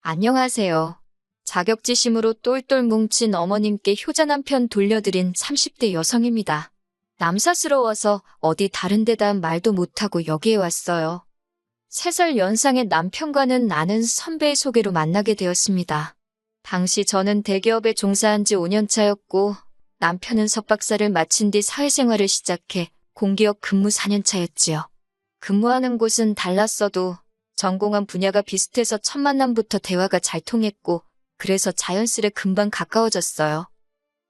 안녕하세요. 자격지심으로 똘똘 뭉친 어머님께 효자 남편 돌려드린 30대 여성입니다. 남사스러워서 어디 다른 데다 말도 못하고 여기에 왔어요. 3살 연상의 남편과는 아는 선배의 소개로 만나게 되었습니다. 당시 저는 대기업에 종사한 지 5년 차였고 남편은 석박사를 마친 뒤 사회생활을 시작해 공기업 근무 4년 차였지요. 근무하는 곳은 달랐어도 전공한 분야가 비슷해서 첫 만남부터 대화가 잘 통했고 그래서 자연스레 금방 가까워졌어요.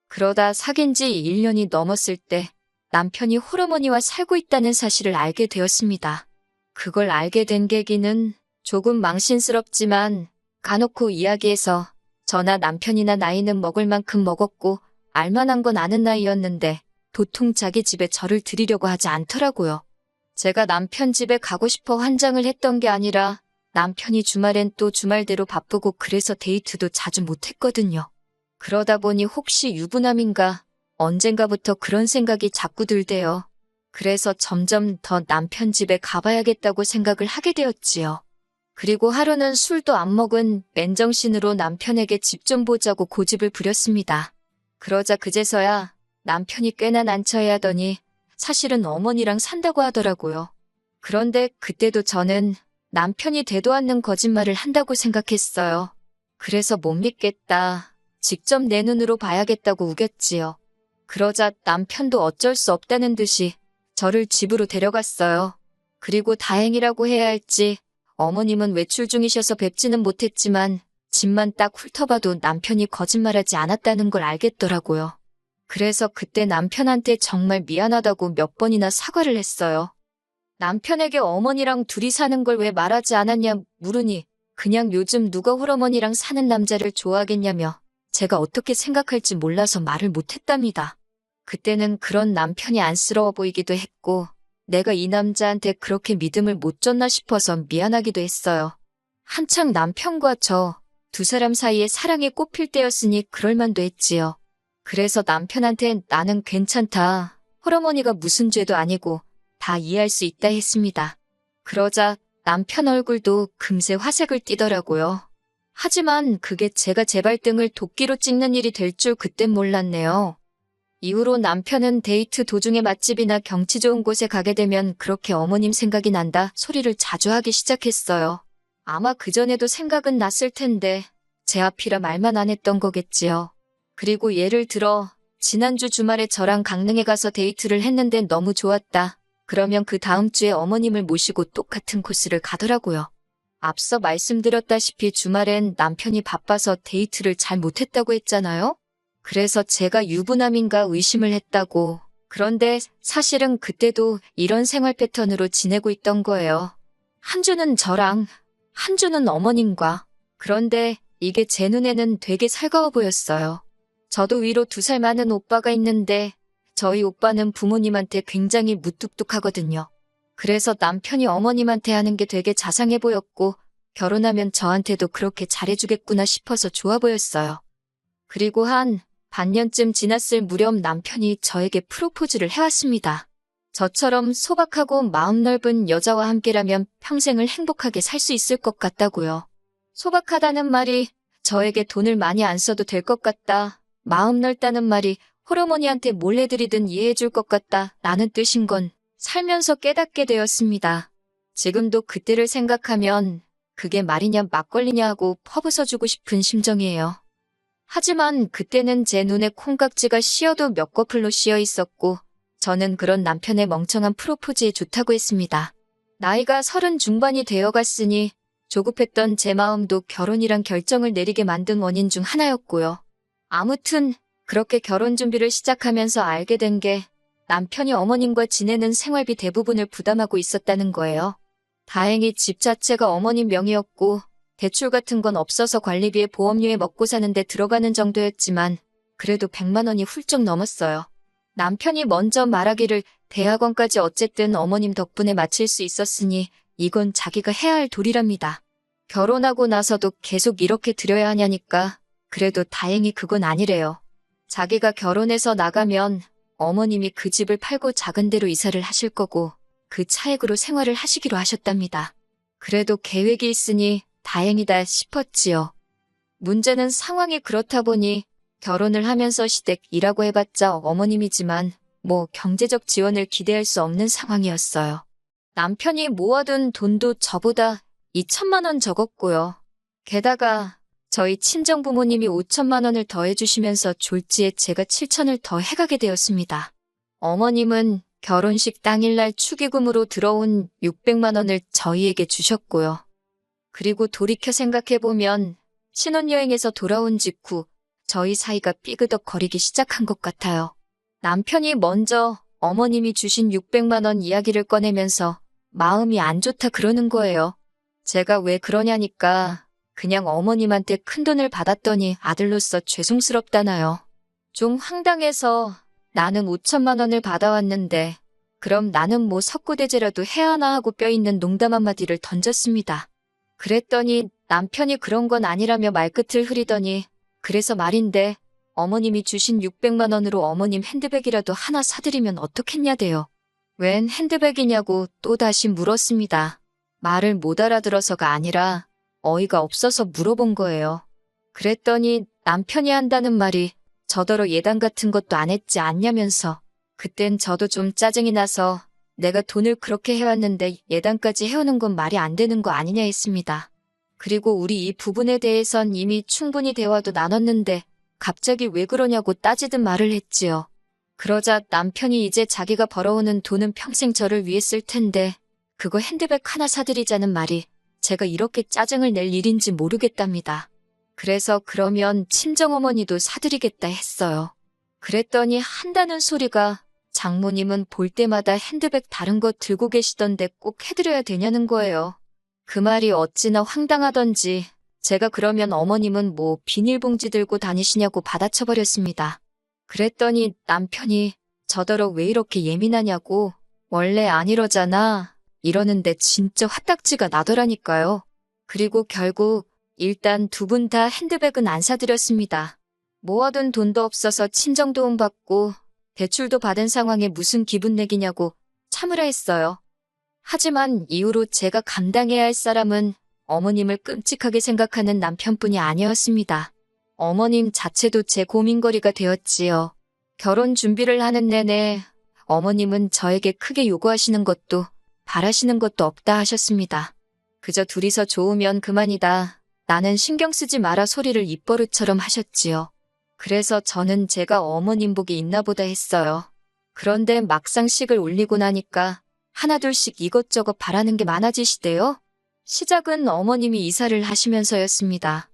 그러다 사귄 지 1년이 넘었을 때 남편이 홀어머니와 살고 있다는 사실을 알게 되었습니다. 그걸 알게 된 계기는 조금 망신스럽지만 까놓고 이야기해서 저나 남편이나 나이는 먹을 만큼 먹었고 알만한 건 아는 나이였는데 도통 자기 집에 저를 들이려고 하지 않더라고요. 제가 남편 집에 가고 싶어 환장을 했던 게 아니라 남편이 주말엔 또 주말대로 바쁘고 그래서 데이트도 자주 못했거든요. 그러다 보니 혹시 유부남인가 언젠가부터 그런 생각이 자꾸 들대요. 그래서 점점 더 남편 집에 가봐야겠다고 생각을 하게 되었지요. 그리고 하루는 술도 안 먹은 맨정신으로 남편에게 집 좀 보자고 고집을 부렸습니다. 그러자 그제서야 남편이 꽤나 난처해하더니 사실은 어머니랑 산다고 하더라고요. 그런데 그때도 저는 남편이 되도 않는 거짓말을 한다고 생각했어요. 그래서 못 믿겠다. 직접 내 눈으로 봐야겠다고 우겼지요. 그러자 남편도 어쩔 수 없다는 듯이 저를 집으로 데려갔어요. 그리고 다행이라고 해야 할지 어머님은 외출 중이셔서 뵙지는 못했지만 집만 딱 훑어봐도 남편이 거짓말하지 않았다는 걸 알겠더라고요. 그래서 그때 남편한테 정말 미안하다고 몇 번이나 사과를 했어요. 남편에게 어머니랑 둘이 사는 걸 왜 말하지 않았냐 물으니 그냥 요즘 누가 홀어머니랑 사는 남자를 좋아하겠냐며 제가 어떻게 생각할지 몰라서 말을 못했답니다. 그때는 그런 남편이 안쓰러워 보이기도 했고 내가 이 남자한테 그렇게 믿음을 못 줬나 싶어서 미안하기도 했어요. 한창 남편과 저 두 사람 사이에 사랑이 꽃필 때였으니 그럴만도 했지요. 그래서 남편한테 나는 괜찮다. 홀어머니가 무슨 죄도 아니고 다 이해할 수 있다 했습니다. 그러자 남편 얼굴도 금세 화색을 띠더라고요. 하지만 그게 제가 제 발등을 도끼로 찍는 일이 될 줄 그땐 몰랐네요. 이후로 남편은 데이트 도중에 맛집이나 경치 좋은 곳에 가게 되면 그렇게 어머님 생각이 난다 소리를 자주 하기 시작했어요. 아마 그전에도 생각은 났을 텐데 제 앞이라 말만 안 했던 거겠지요. 그리고 예를 들어 지난주 주말에 저랑 강릉에 가서 데이트를 했는데 너무 좋았다. 그러면 그 다음 주에 어머님을 모시고 똑같은 코스를 가더라고요. 앞서 말씀드렸다시피 주말엔 남편이 바빠서 데이트를 잘 못했다고 했잖아요. 그래서 제가 유부남인가 의심을 했다고. 그런데 사실은 그때도 이런 생활 패턴으로 지내고 있던 거예요. 한 주는 저랑 한 주는 어머님과. 그런데 이게 제 눈에는 되게 살가워 보였어요. 저도 위로 2살 많은 오빠가 있는데 저희 오빠는 부모님한테 굉장히 무뚝뚝하거든요. 그래서 남편이 어머님한테 하는 게 되게 자상해 보였고 결혼하면 저한테도 그렇게 잘해주겠구나 싶어서 좋아 보였어요. 그리고 한 반년쯤 지났을 무렵 남편이 저에게 프로포즈를 해왔습니다. 저처럼 소박하고 마음 넓은 여자와 함께라면 평생을 행복하게 살 수 있을 것 같다고요. 소박하다는 말이 저에게 돈을 많이 안 써도 될 것 같다. 마음 넓다는 말이 홀어머니한테 몰래 들이든 이해해줄 것 같다 라는 뜻인 건 살면서 깨닫게 되었습니다. 지금도 그때를 생각하면 그게 말이냐 막걸리냐 하고 퍼부숴주고 싶은 심정이에요. 하지만 그때는 제 눈에 콩깍지가 씌어도 몇 거풀로 씌어 있었고 저는 그런 남편의 멍청한 프로포즈에 좋다고 했습니다. 나이가 30 중반이 되어갔으니 조급했던 제 마음도 결혼이란 결정을 내리게 만든 원인 중 하나였고요. 아무튼 그렇게 결혼 준비를 시작하면서 알게 된 게 남편이 어머님과 지내는 생활비 대부분을 부담하고 있었다는 거예요. 다행히 집 자체가 어머님 명의였고 대출 같은 건 없어서 관리비에 보험료에 먹고 사는데 들어가는 정도였지만 그래도 100만 원이 훌쩍 넘었어요. 남편이 먼저 말하기를 대학원까지 어쨌든 어머님 덕분에 마칠 수 있었으니 이건 자기가 해야 할 도리랍니다. 결혼하고 나서도 계속 이렇게 드려야 하냐니까 그래도 다행히 그건 아니래요. 자기가 결혼해서 나가면 어머님이 그 집을 팔고 작은 데로 이사를 하실 거고 그 차액으로 생활을 하시기로 하셨답니다. 그래도 계획이 있으니 다행이다 싶었지요. 문제는 상황이 그렇다 보니 결혼을 하면서 시댁 일하고 해봤자 어머님이지만 뭐 경제적 지원을 기대할 수 없는 상황이었어요. 남편이 모아둔 돈도 저보다 2천만 원 적었고요. 게다가 저희 친정부모님이 5천만 원을 더해주시면서 졸지에 제가 7천을 더 해가게 되었습니다. 어머님은 결혼식 당일날 축의금으로 들어온 600만 원을 저희에게 주셨고요. 그리고 돌이켜 생각해보면 신혼여행에서 돌아온 직후 저희 사이가 삐그덕거리기 시작한 것 같아요. 남편이 먼저 어머님이 주신 600만 원 이야기를 꺼내면서 마음이 안 좋다 그러는 거예요. 제가 왜 그러냐니까 그냥 어머님한테 큰돈을 받았더니 아들로서 죄송스럽다나요. 좀 황당해서 나는 5천만 원을 받아왔는데 그럼 나는 뭐 석고대죄라도 해야 하나 하고 뼈있는 농담 한마디를 던졌습니다. 그랬더니 남편이 그런 건 아니라며 말끝을 흐리더니 그래서 말인데 어머님이 주신 600만 원으로 어머님 핸드백이라도 하나 사드리면 어떻겠냐대요. 웬 핸드백이냐고 또다시 물었습니다. 말을 못 알아들어서가 아니라 어이가 없어서 물어본 거예요. 그랬더니 남편이 한다는 말이 저더러 예단 같은 것도 안 했지 않냐면서 그땐 저도 좀 짜증이 나서 내가 돈을 그렇게 해왔는데 예단까지 해오는 건 말이 안 되는 거 아니냐 했습니다. 그리고 우리 이 부분에 대해선 이미 충분히 대화도 나눴는데 갑자기 왜 그러냐고 따지듯 말을 했지요. 그러자 남편이 이제 자기가 벌어오는 돈은 평생 저를 위해 쓸 텐데 그거 핸드백 하나 사드리자는 말이 제가 이렇게 짜증을 낼 일인지 모르겠답니다. 그래서 그러면 친정어머니도 사드리겠다 했어요. 그랬더니 한다는 소리가 장모님은 볼 때마다 핸드백 다른 거 들고 계시던데 꼭 해드려야 되냐는 거예요. 그 말이 어찌나 황당하던지 제가 그러면 어머님은 뭐 비닐봉지 들고 다니시냐고 받아쳐버렸습니다. 그랬더니 남편이 저더러 왜 이렇게 예민하냐고 원래 안 이러잖아 이러는데 진짜 화딱지가 나더라니까요. 그리고 결국 일단 두 분 다 핸드백은 안 사드렸습니다. 모아둔 돈도 없어서 친정도움 받고 대출도 받은 상황에 무슨 기분 내기냐고 참으라 했어요. 하지만 이후로 제가 감당해야 할 사람은 어머님을 끔찍하게 생각하는 남편뿐이 아니었습니다. 어머님 자체도 제 고민거리가 되었지요. 결혼 준비를 하는 내내 어머님은 저에게 크게 요구하시는 것도 바라시는 것도 없다 하셨습니다. 그저 둘이서 좋으면 그만이다. 나는 신경 쓰지 마라 소리를 입버릇처럼 하셨지요. 그래서 저는 제가 어머님 복이 있나 보다 했어요. 그런데 막상 식을 올리고 나니까 하나둘씩 이것저것 바라는 게 많아지시대요. 시작은 어머님이 이사를 하시면서였습니다.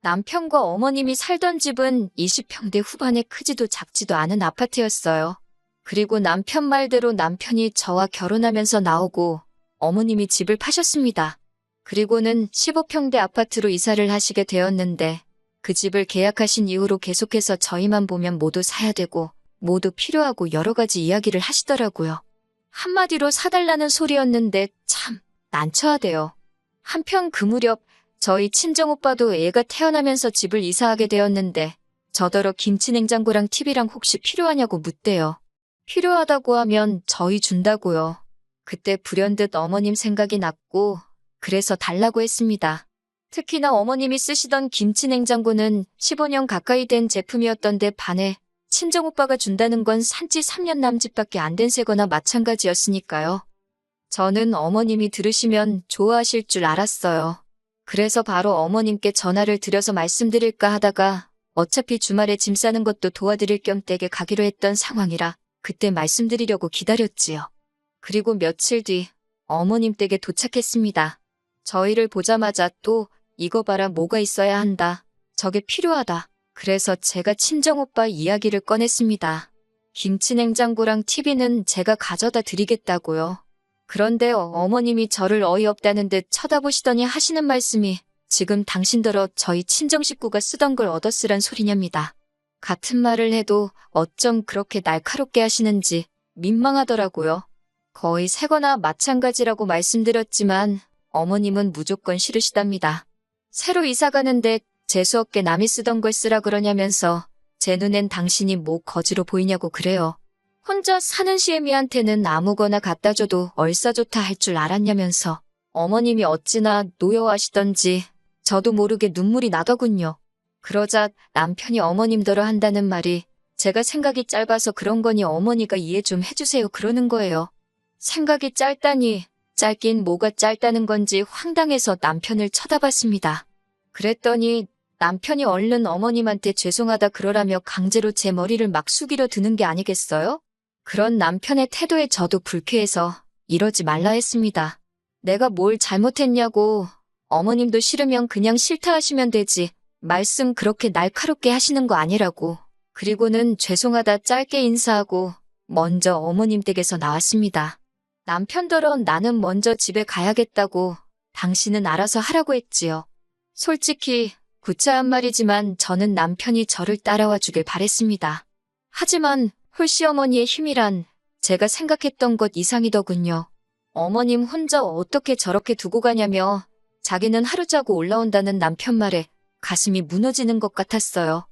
남편과 어머님이 살던 집은 20평대 후반에 크지도 작지도 않은 아파트였어요. 그리고 남편 말대로 남편이 저와 결혼하면서 나오고 어머님이 집을 파셨습니다. 그리고는 15평대 아파트로 이사를 하시게 되었는데 그 집을 계약하신 이후로 계속해서 저희만 보면 모두 사야 되고 모두 필요하고 여러 가지 이야기를 하시더라고요. 한마디로 사달라는 소리였는데 참 난처하대요. 한편 그 무렵 저희 친정오빠도 애가 태어나면서 집을 이사하게 되었는데 저더러 김치냉장고랑 TV랑 혹시 필요하냐고 묻대요. 필요하다고 하면 저희 준다고요. 그때 불현듯 어머님 생각이 났고 그래서 달라고 했습니다. 특히나 어머님이 쓰시던 김치냉장고는 15년 가까이 된 제품이었던데 반해 친정오빠가 준다는 건 산지 3년 남짓밖에 안 된 새거나 마찬가지였으니까요. 저는 어머님이 들으시면 좋아하실 줄 알았어요. 그래서 바로 어머님께 전화를 드려서 말씀드릴까 하다가 어차피 주말에 짐 싸는 것도 도와드릴 겸 댁에 가기로 했던 상황이라 그때 말씀드리려고 기다렸지요. 그리고 며칠 뒤 어머님 댁에 도착했습니다. 저희를 보자마자 또 이거 봐라 뭐가 있어야 한다. 저게 필요하다. 그래서 제가 친정오빠 이야기를 꺼냈습니다. 김치냉장고랑 TV는 제가 가져다 드리겠다고요. 그런데 어머님이 저를 어이없다는 듯 쳐다보시더니 하시는 말씀이 지금 당신더러 저희 친정 식구가 쓰던 걸 얻어쓰란 소리냐입니다. 같은 말을 해도 어쩜 그렇게 날카롭게 하시는지 민망하더라고요. 거의 새거나 마찬가지라고 말씀드렸지만 어머님은 무조건 싫으시답니다. 새로 이사 가는데 재수없게 남이 쓰던 걸 쓰라 그러냐면서 제 눈엔 당신이 뭐 거지로 보이냐고 그래요. 혼자 사는 시애미한테는 아무거나 갖다 줘도 얼싸 좋다 할 줄 알았냐면서 어머님이 어찌나 노여워하시던지 저도 모르게 눈물이 나더군요. 그러자 남편이 어머님더러 한다는 말이 제가 생각이 짧아서 그런 거니 어머니가 이해 좀 해주세요 그러는 거예요. 생각이 짧다니 짧긴 뭐가 짧다는 건지 황당해서 남편을 쳐다봤습니다. 그랬더니 남편이 얼른 어머님한테 죄송하다 그러라며 강제로 제 머리를 막 숙이려 드는 게 아니겠어요? 그런 남편의 태도에 저도 불쾌해서 이러지 말라 했습니다. 내가 뭘 잘못했냐고. 어머님도 싫으면 그냥 싫다 하시면 되지. 말씀 그렇게 날카롭게 하시는 거 아니라고. 그리고는 죄송하다 짧게 인사하고 먼저 어머님 댁에서 나왔습니다. 남편더러 나는 먼저 집에 가야겠다고 당신은 알아서 하라고 했지요. 솔직히 구차한 말이지만 저는 남편이 저를 따라와 주길 바랬습니다. 하지만 홀씨어머니의 힘이란 제가 생각했던 것 이상이더군요. 어머님 혼자 어떻게 저렇게 두고 가냐며 자기는 하루 자고 올라온다는 남편 말에 가슴이 무너지는 것 같았어요.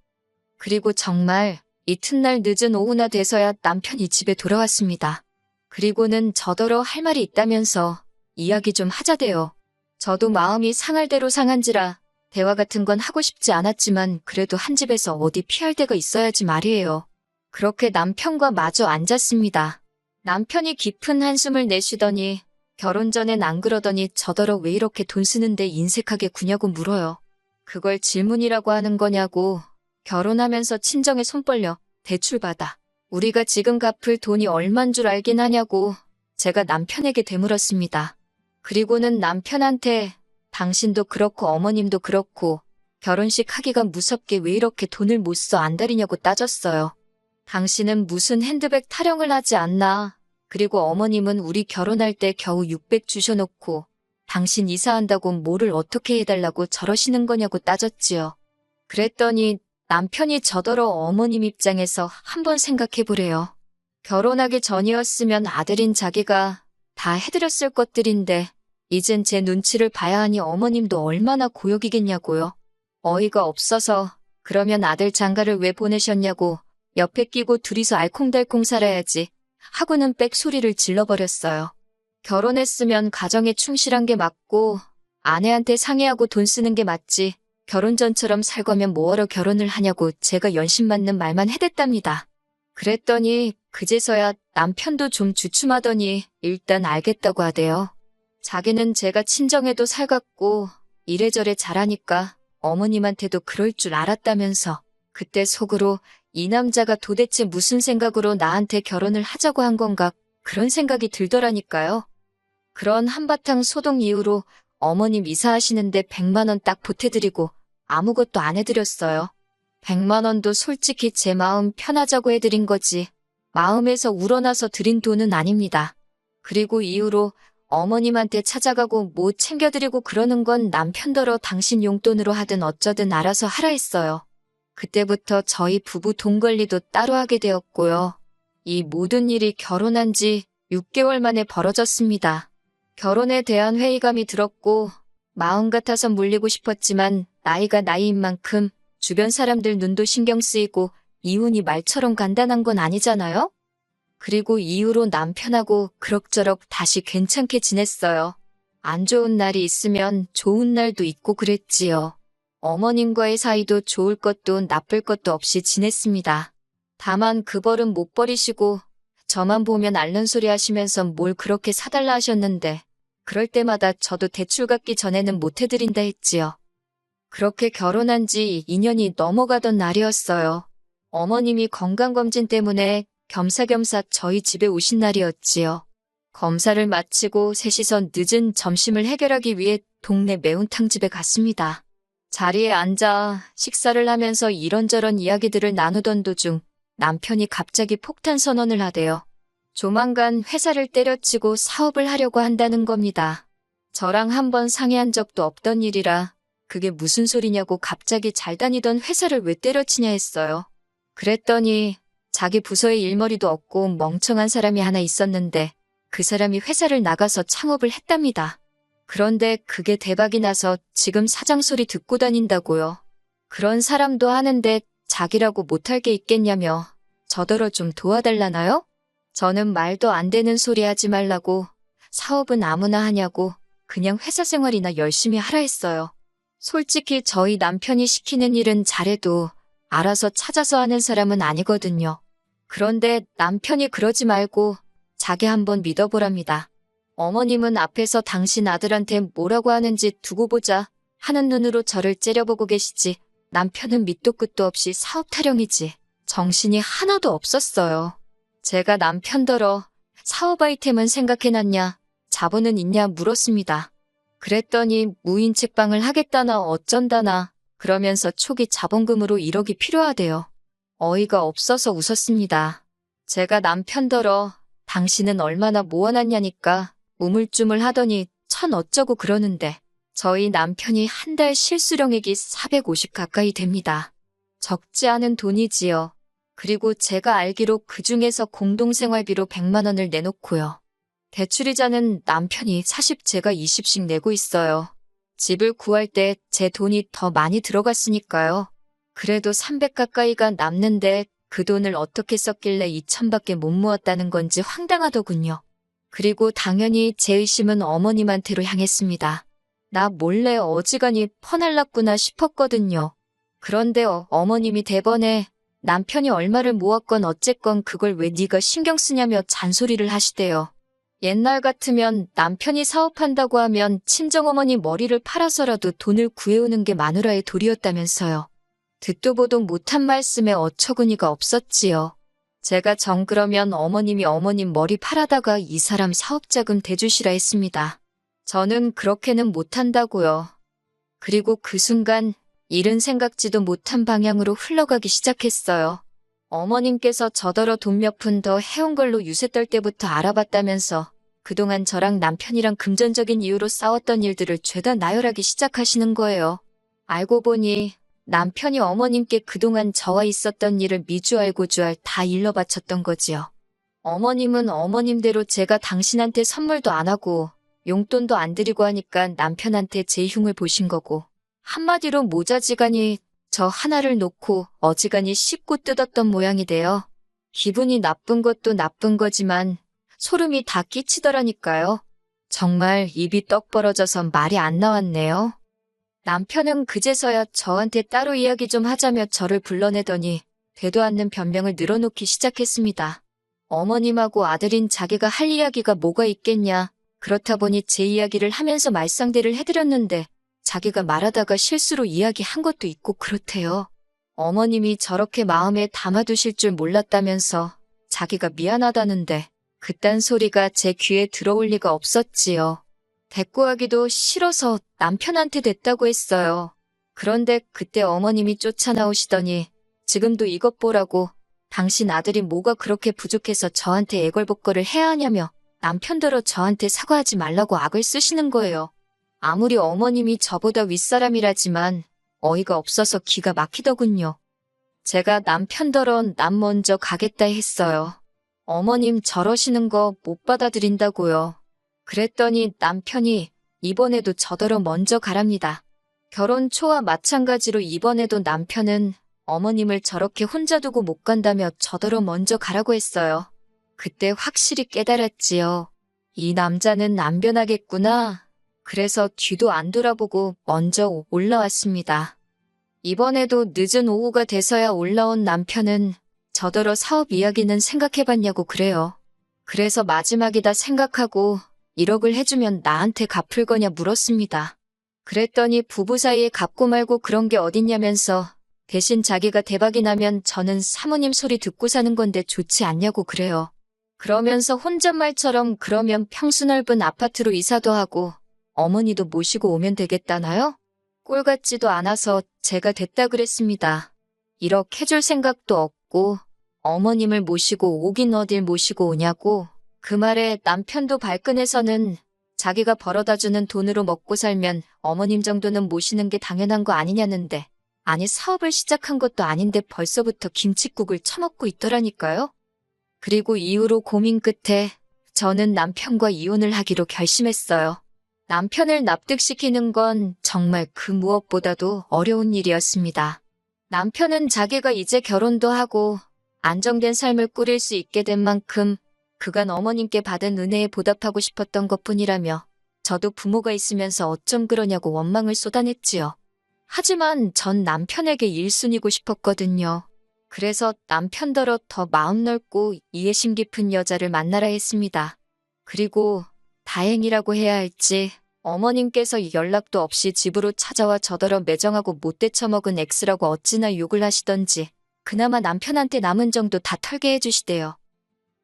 그리고 정말 이튿날 늦은 오후나 돼서야 남편이 집에 돌아왔습니다. 그리고는 저더러 할 말이 있다면서 이야기 좀 하자대요. 저도 마음이 상할 대로 상한지라 대화 같은 건 하고 싶지 않았지만 그래도 한 집에서 어디 피할 데가 있어야지 말이에요. 그렇게 남편과 마주 앉았습니다. 남편이 깊은 한숨을 내쉬더니 결혼 전엔 안 그러더니 저더러 왜 이렇게 돈 쓰는데 인색하게 구냐고 물어요. 그걸 질문이라고 하는 거냐고. 결혼하면서 친정에 손 벌려 대출 받아. 우리가 지금 갚을 돈이 얼만 줄 알긴 하냐고 제가 남편에게 되물었습니다. 그리고는 남편한테 당신도 그렇고 어머님도 그렇고 결혼식 하기가 무섭게 왜 이렇게 돈을 못 써 안달이냐고 따졌어요. 당신은 무슨 핸드백 타령을 하지 않나. 그리고 어머님은 우리 결혼할 때 겨우 600 주셔놓고 당신 이사한다고 뭐를 어떻게 해달라고 저러시는 거냐고 따졌지요. 그랬더니 남편이 저더러 어머님 입장에서 한번 생각해보래요. 결혼하기 전이었으면 아들인 자기가 다 해드렸을 것들인데 이젠 제 눈치를 봐야 하니 어머님도 얼마나 고역이겠냐고요. 어이가 없어서 그러면 아들 장가를 왜 보내셨냐고 옆에 끼고 둘이서 알콩달콩 살아야지 하고는 빽소리를 질러버렸어요. 결혼했으면 가정에 충실한 게 맞고 아내한테 상의하고 돈 쓰는 게 맞지 결혼 전처럼 살 거면 뭐하러 결혼을 하냐고 제가 연신 맞는 말만 해댔답니다. 그랬더니 그제서야 남편도 좀 주춤하더니 일단 알겠다고 하대요. 자기는 제가 친정에도 살갑고 이래저래 잘하니까 어머님한테도 그럴 줄 알았다면서 그때 속으로 이 남자가 도대체 무슨 생각으로 나한테 결혼을 하자고 한 건가 그런 생각이 들더라니까요. 그런 한바탕 소동 이후로 어머님 이사하시는데 100만 원 딱 보태드리고 아무것도 안 해드렸어요. 100만 원도 솔직히 제 마음 편하자고 해드린 거지 마음에서 우러나서 드린 돈은 아닙니다. 그리고 이후로 어머님한테 찾아가고 뭐 챙겨드리고 그러는 건 남편더러 당신 용돈으로 하든 어쩌든 알아서 하라 했어요. 그때부터 저희 부부 돈 관리도 따로 하게 되었고요. 이 모든 일이 결혼한 지 6개월 만에 벌어졌습니다. 결혼에 대한 회의감이 들었고 마음 같아서 물리고 싶었지만 나이가 나이인 만큼 주변 사람들 눈도 신경 쓰이고 이혼이 말처럼 간단한 건 아니잖아요? 그리고 이후로 남편하고 그럭저럭 다시 괜찮게 지냈어요. 안 좋은 날이 있으면 좋은 날도 있고 그랬지요. 어머님과의 사이도 좋을 것도 나쁠 것도 없이 지냈습니다. 다만 그 벌은 못 버리시고 저만 보면 앓는 소리 하시면서 뭘 그렇게 사달라 하셨는데 그럴 때마다 저도 대출 갚기 전에는 못 해드린다 했지요. 그렇게 결혼한 지 2년이 넘어가던 날이었어요. 어머님이 건강검진 때문에 겸사겸사 저희 집에 오신 날이었지요. 검사를 마치고 셋이서 늦은 점심을 해결하기 위해 동네 매운탕집에 갔습니다. 자리에 앉아 식사를 하면서 이런저런 이야기들을 나누던 도중 남편이 갑자기 폭탄 선언을 하대요. 조만간 회사를 때려치고 사업을 하려고 한다는 겁니다. 저랑 한번 상의한 적도 없던 일이라 그게 무슨 소리냐고 갑자기 잘 다니던 회사를 왜 때려치냐 했어요. 그랬더니 자기 부서에 일머리도 없고 멍청한 사람이 하나 있었는데 그 사람이 회사를 나가서 창업을 했답니다. 그런데 그게 대박이 나서 지금 사장 소리 듣고 다닌다고요. 그런 사람도 하는데 자기라고 못할 게 있겠냐며 저더러 좀 도와달라나요? 저는 말도 안 되는 소리 하지 말라고 사업은 아무나 하냐고 그냥 회사 생활이나 열심히 하라 했어요. 솔직히 저희 남편이 시키는 일은 잘해도 알아서 찾아서 하는 사람은 아니거든요. 그런데 남편이 그러지 말고 자기 한번 믿어보랍니다. 어머님은 앞에서 당신 아들한테 뭐라고 하는지 두고 보자 하는 눈으로 저를 째려보고 계시지, 남편은 밑도 끝도 없이 사업 타령이지 정신이 하나도 없었어요. 제가 남편더러 사업 아이템은 생각해놨냐, 자본은 있냐 물었습니다. 그랬더니 무인 책방을 하겠다나 어쩐다나 그러면서 초기 자본금으로 1억이 필요하대요. 어이가 없어서 웃었습니다. 제가 남편더러 당신은 얼마나 모아놨냐니까 우물쭈물 하더니 천 어쩌고 그러는데, 저희 남편이 한 달 실수령액이 450 가까이 됩니다. 적지 않은 돈이지요. 그리고 제가 알기로 그중에서 공동생활비로 100만 원을 내놓고요. 대출이자는 남편이 40, 제가 20씩 내고 있어요. 집을 구할 때 제 돈이 더 많이 들어갔으니까요. 그래도 300 가까이가 남는데 그 돈을 어떻게 썼길래 2천밖에 못 모았다는 건지 황당하더군요. 그리고 당연히 제 의심은 어머님한테로 향했습니다. 나 몰래 어지간히 퍼날랐구나 싶었거든요. 그런데 어머님이 대번에 남편이 얼마를 모았건 어쨌건 그걸 왜 네가 신경 쓰냐며 잔소리를 하시대요. 옛날 같으면 남편이 사업한다고 하면 친정어머니 머리를 팔아서라도 돈을 구해오는 게 마누라의 도리였다면서요. 듣도 보도 못한 말씀에 어처구니가 없었지요. 제가 정 그러면 어머님이 어머님 머리 팔아다가 이 사람 사업자금 대주시라 했습니다. 저는 그렇게는 못한다고요. 그리고 그 순간 일은 생각지도 못한 방향으로 흘러가기 시작했어요. 어머님께서 저더러 돈 몇 푼 더 해온 걸로 유세 떨 때부터 알아봤다면서 그동안 저랑 남편이랑 금전적인 이유로 싸웠던 일들을 죄다 나열하기 시작하시는 거예요. 알고 보니 남편이 어머님께 그동안 저와 있었던 일을 미주알고주알 다 일러 바쳤던 거지요. 어머님은 어머님대로 제가 당신한테 선물도 안 하고 용돈도 안 드리고 하니까 남편한테 제 흉을 보신 거고, 한마디로 모자지간이 저 하나를 놓고 어지간히 씹고 뜯었던 모양이 돼요. 기분이 나쁜 것도 나쁜 거지만 소름이 다 끼치더라니까요. 정말 입이 떡 벌어져서 말이 안 나왔네요. 남편은 그제서야 저한테 따로 이야기 좀 하자며 저를 불러내더니 되도 않는 변명을 늘어놓기 시작했습니다. 어머님하고 아들인 자기가 할 이야기가 뭐가 있겠냐. 그렇다 보니 제 이야기를 하면서 말상대를 해드렸는데 자기가 말하다가 실수로 이야기한 것도 있고 그렇대요. 어머님이 저렇게 마음에 담아두실 줄 몰랐다면서 자기가 미안하다는데 그딴 소리가 제 귀에 들어올 리가 없었지요. 대꾸하기도 싫어서 남편한테 됐다고 했어요. 그런데 그때 어머님이 쫓아나오시더니 지금도 이것 보라고, 당신 아들이 뭐가 그렇게 부족해서 저한테 애걸복걸을 해야 하냐며 남편더러 저한테 사과하지 말라고 악을 쓰시는 거예요. 아무리 어머님이 저보다 윗사람이라지만 어이가 없어서 기가 막히더군요. 제가 남편더러 남 먼저 가겠다 했어요. 어머님 저러시는 거 못 받아들인다고요. 그랬더니 남편이 이번에도 저더러 먼저 가랍니다. 결혼 초와 마찬가지로 이번에도 남편은 어머님을 저렇게 혼자 두고 못 간다며 저더러 먼저 가라고 했어요. 그때 확실히 깨달았지요. 이 남자는 안 변하겠구나. 그래서 뒤도 안 돌아보고 먼저 올라왔습니다. 이번에도 늦은 오후가 돼서야 올라온 남편은 저더러 사업 이야기는 생각해봤냐고 그래요. 그래서 마지막이다 생각하고 1억을 해주면 나한테 갚을 거냐 물었습니다. 그랬더니 부부 사이에 갚고 말고 그런 게 어딨냐면서 대신 자기가 대박이 나면 저는 사모님 소리 듣고 사는 건데 좋지 않냐고 그래요. 그러면서 혼잣말처럼 그러면 평수 넓은 아파트로 이사도 하고 어머니도 모시고 오면 되겠다나요? 꼴 같지도 않아서 제가 됐다 그랬습니다. 1억 해줄 생각도 없고 어머님을 모시고 오긴 어딜 모시고 오냐고. 그 말에 남편도 발끈해서는 자기가 벌어다주는 돈으로 먹고 살면 어머님 정도는 모시는 게 당연한 거 아니냐는데, 아니 사업을 시작한 것도 아닌데 벌써부터 김칫국을 처먹고 있더라니까요. 그리고 이후로 고민 끝에 저는 남편과 이혼을 하기로 결심했어요. 남편을 납득시키는 건 정말 그 무엇보다도 어려운 일이었습니다. 남편은 자기가 이제 결혼도 하고 안정된 삶을 꾸릴 수 있게 된 만큼 그간 어머님께 받은 은혜에 보답하고 싶었던 것뿐이라며 저도 부모가 있으면서 어쩜 그러냐고 원망을 쏟아냈지요. 하지만 전 남편에게 1순위고 싶었거든요. 그래서 남편더러 더 마음 넓고 이해심 깊은 여자를 만나라 했습니다. 그리고 다행이라고 해야 할지 어머님께서 연락도 없이 집으로 찾아와 저더러 매정하고 못돼 처먹은 X라고 어찌나 욕을 하시던지 그나마 남편한테 남은 정도 다 털게 해주시대요.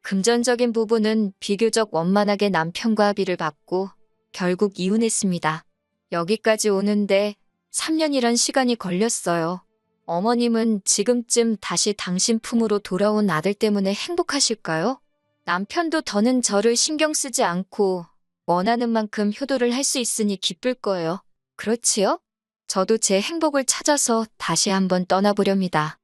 금전적인 부분은 비교적 원만하게 남편과 합의를 받고 결국 이혼했습니다. 여기까지 오는데 3년이란 시간이 걸렸어요. 어머님은 지금쯤 다시 당신 품으로 돌아온 아들 때문에 행복하실까요? 남편도 더는 저를 신경 쓰지 않고 원하는 만큼 효도를 할 수 있으니 기쁠 거예요. 그렇지요? 저도 제 행복을 찾아서 다시 한번 떠나보렵니다.